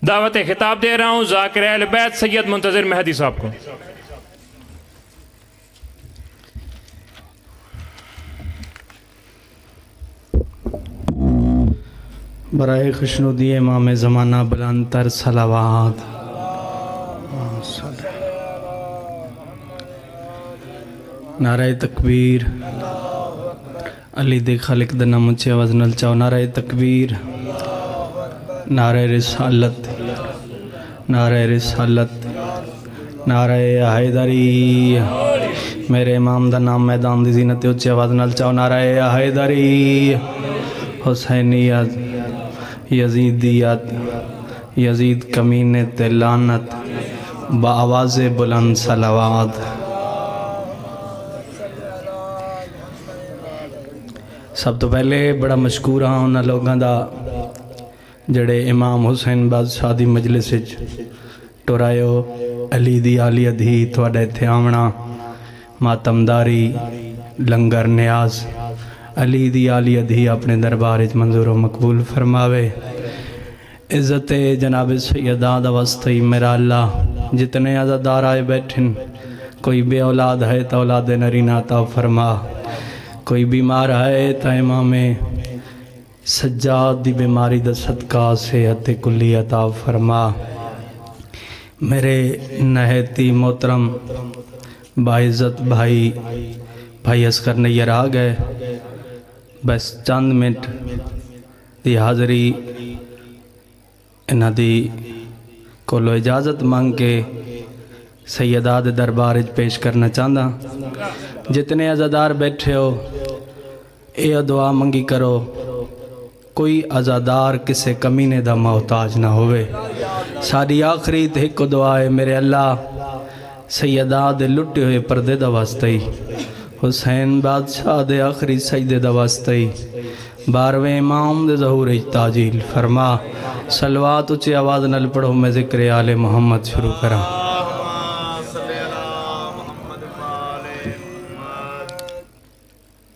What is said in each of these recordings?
دعوت خطاب دے رہا ہوں ذاکر اہل بیت سید منتظر مہدی صاحب کو۔ برائے خوشنودی امام زمانہ بلند تر صلوات۔ نعرہ تکبیر، علی دے خالق دا نام اونچی آواز نال چاہو نعرہ تکبیر، نعرہ رسالت، نعرہ رسالت، نعرہ حیدری۔ میرے امام دا نام میدان دی زینت اونچی آواز نال چاہو نعرہ حیدری۔ حسینیت، یزیدیت، یزید کمینے تے لعنت، با آواز بلند صلوات۔ سب تو پہلے بڑا مشکور ہاں انہاں لوگاں دا جڑے امام حسین بادشاہ دی مجلس وچ ٹرائیو علی دی آلیہ دھی تواڈے تھے آمنا ماتمداری لنگر نیاز علی دی آلیہ دھی اپنے دربار وچ منظور و مقبول فرماوے۔ عزت جناب سیدہ دا واسطے میرا اللہ جتنے عزادار آئے بیٹھن، کوئی بے اولاد ہے تو اولاد نرینہ عطا فرما، کوئی بیمار ہے تا امام سجاد دی بیماری دا صدقہ صحت کلی عطا فرما۔ میرے نہایتی محترم باعزت بھائی اصغر نیر آ گئے، بس چند منٹ دی حاضری انہاں دی کولو اجازت مانگ کے سیدہ دے دربار وچ پیش کرنا چاہتا۔ جتنے عزادار بیٹھے ہو اے دعا منگی کرو کوئی عزادار کسے کمینے دا محتاج نہ ہوئے۔ ساری آخری تے ایک دعا ہے میرے اللہ سیدہ دے لٹے ہوئے پردے دا واسطے، حسین بادشاہ دے آخری سجدے دا واسطے، بارویں امام دے ظہور تاجیل فرما۔ صلوات اچھی آواز نل پڑھو، میں ذکر آل محمد شروع کرا۔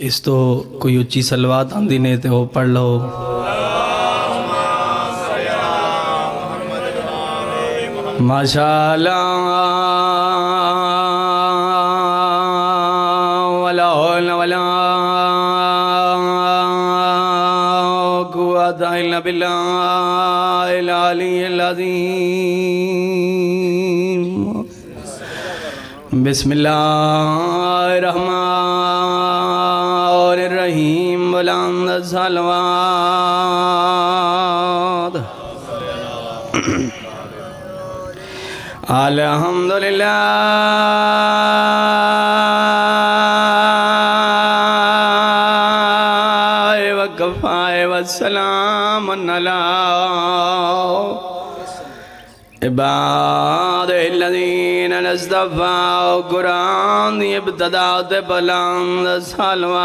اس تو کوئی اچھی صلوات آندی نہیں تے وہ پڑھ لو۔ ماشاءاللہ ولا حول ولا قوت الا باللہ العلی العظیم۔ بسم اللہ الرحمن الرحیم، بلند صلوات۔ الحمدللہ وکفی والسلام علی عباد الذین اصطفیٰ۔ قرآن دی ابتدا تے بلند صلوات۔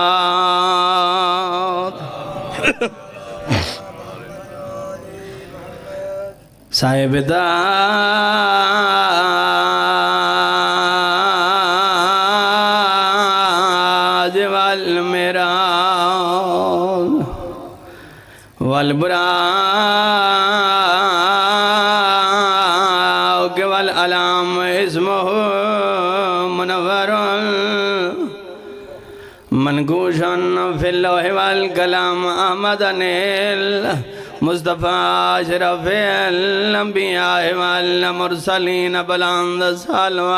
صاحب تاج والمیراج والبراق والعلام اسمہ منور منقوشا فی اللوح والقلم احمد نیل مصطفیٰ اشرف الانبیاء والمرسلین بلند صلوات۔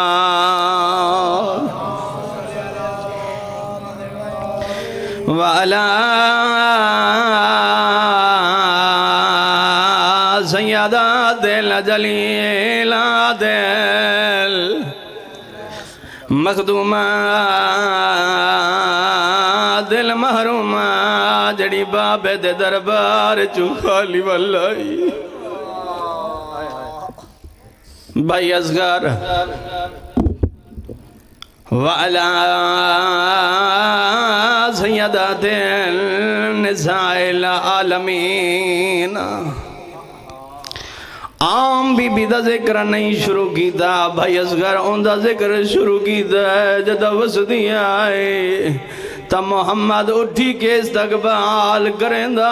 وعلا سیدات الجلیلات مخدومات المحرومات جڑی بابے دے دربار چو خالی واللہی بھائی اصغر وعلا سیدات النساء العالمین۔ عام بی بی دا ذکر نہیں شروع کیتا، بھائی اصغر ان دا ذکر شروع کیتا ہے۔ جدہ وسدی آئے تا محمد اٹھی کے استقبال کریں دا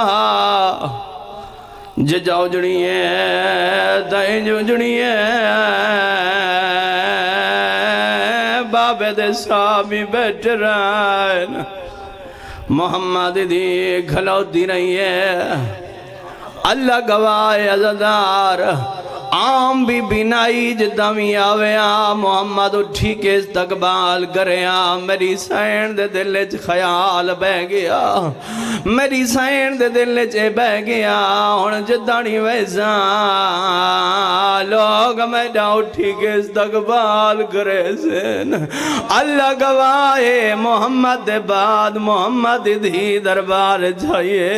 ججاؤ جڑی ہے دائیں جڑی بابے دے صحابی بیٹھ رہے محمد دی کھلوتی رہی ہے اللہ گواہ عزدار عام بھی بینائی جدامی آویا محمد اٹھی کے استقبال کریا میری سین دے دل چ خیال بہ گیا میری سین دے دل چ بہ گیا ہن جدانی ویسا لوگ میڈا اٹھی کے استقبال کرے سن اللہ گواہ محمد دے بعد محمد دی دربار جائیے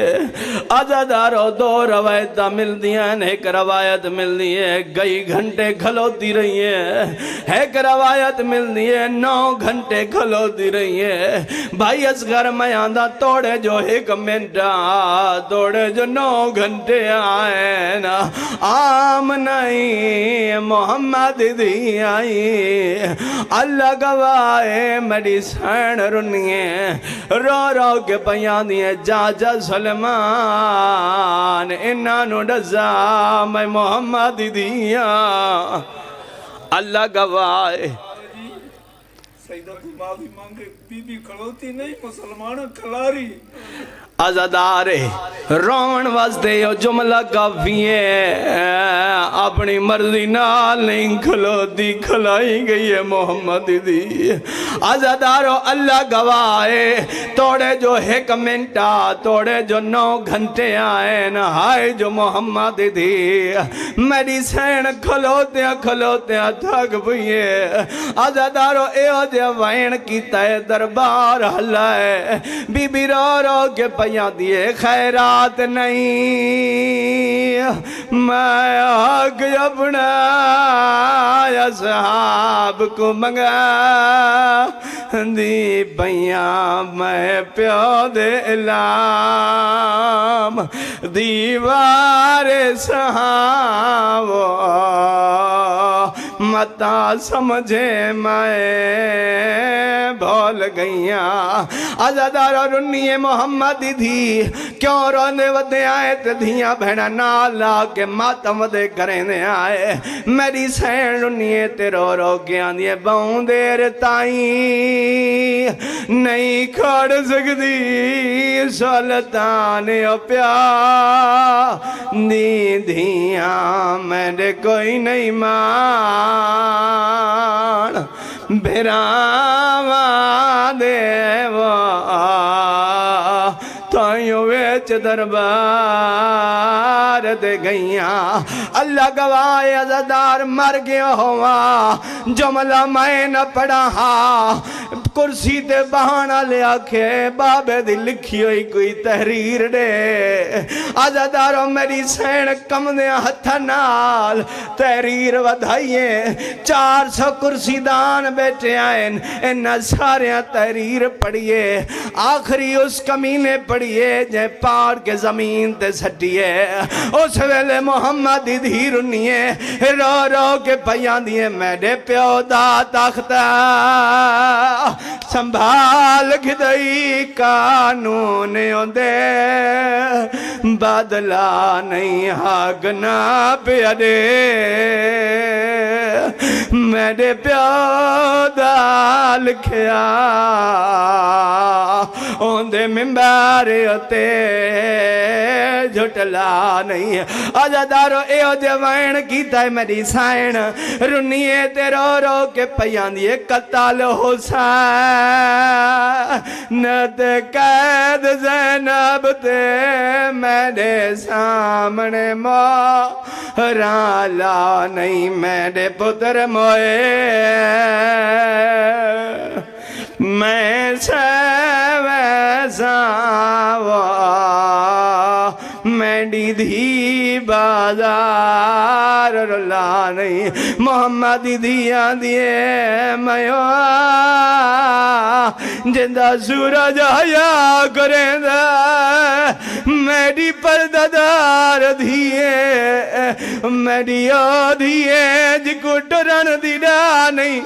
عزدارو دو روایتہ مل دیا ایک روایت مل دی گئی گھنٹے کھلوتی رہی ہے ایک روایت ملنی ہے 9 گھنٹے کھلوتی رہی ہے بھائی اصغر میں آندھا توڑے جو 1 منٹا توڑے جو 9 گھنٹے آئے نا عام نہیں محمد دی آئی اللہ گواہ میری سین رنیے رو رو کے پیان دیئے جا سلمان انہانو ڈزا میں محمد دیا اللہ گواہ سیدہ کو معافی مانگے بی بی کھڑوتی نہیں مسلمان کھلاری عزدارے رون واسطے یہ جملہ کافی ہے اپنی مرضی نال نہیں کھلوتی کھلائی گئی ہے محمد دی عزدارو اللہ گواہ توڑے جو 1 منٹا توڑے جو 9 گھنٹے آئے نا ہائے جو محمد دی میری سین کھلوتے تھک بھئیے عزدارو اے ہو جے وین کی تے دربار ہلائے بی بی رو رو کے پیاں دیے خیرات نہیں میں آگ اپنا اصحاب کو منگا دی پیاں میں پیو دے علام دیوار صحابہ متا سمجھے میں بھول گئیاں عزدارہ رنیے محمد دی کیوں رونے ودے آئے تے دھیاں بہنا نالا کے ماتم ودے کرنے آئے میری سین رنیے تے رو رو کے آندھیے باؤں دیر تائیں نہیں کھڑ سکتی سلطان پیا دی دھیاں میں نے کوئی نہیں مان بھراوا دیوا تائیوں ویچ دربار دے گئیاں اللہ گواہ عزدار مر گیا ہوا جملہ میں نہ پڑھا کرسی تے بہانا لے آکھے بابے دی لکھی ہوئی کوئی تحریر دے عزدارو میری سین کم دے ہتھا نال تحریر ودھائیے 400 کرسی دان بیٹھے آئین انہا سارے تحریر پڑھئے آخری اس کمینے پڑھئے جے پار کے زمین تے سٹھئے اس ویلے محمد دھی رنیے رو رو کے پیان دیئے میڈے پیو دا تختہ سنبھال گھدائی قانون دے بدلا نہیں ہاگنا پیارے میرے پیو دال کھیا اوندے ممبر ہوتے جھٹلا نہیں عزدارو اے او جوائن کیتا ہے میری سائن رنیے تے رو رو کے پیان دیئے قتل حسین نت قید زینب تے میرے سامنے رالا نہیں میرے پتر موئے میں سے ویسا میڈی دھی بازار رلا نہیں محمد دیا دیے میو جندہ سورج آیا کریں دا میڈی پرددار دیے میڈی او دیے جکو ٹرن دینا نہیں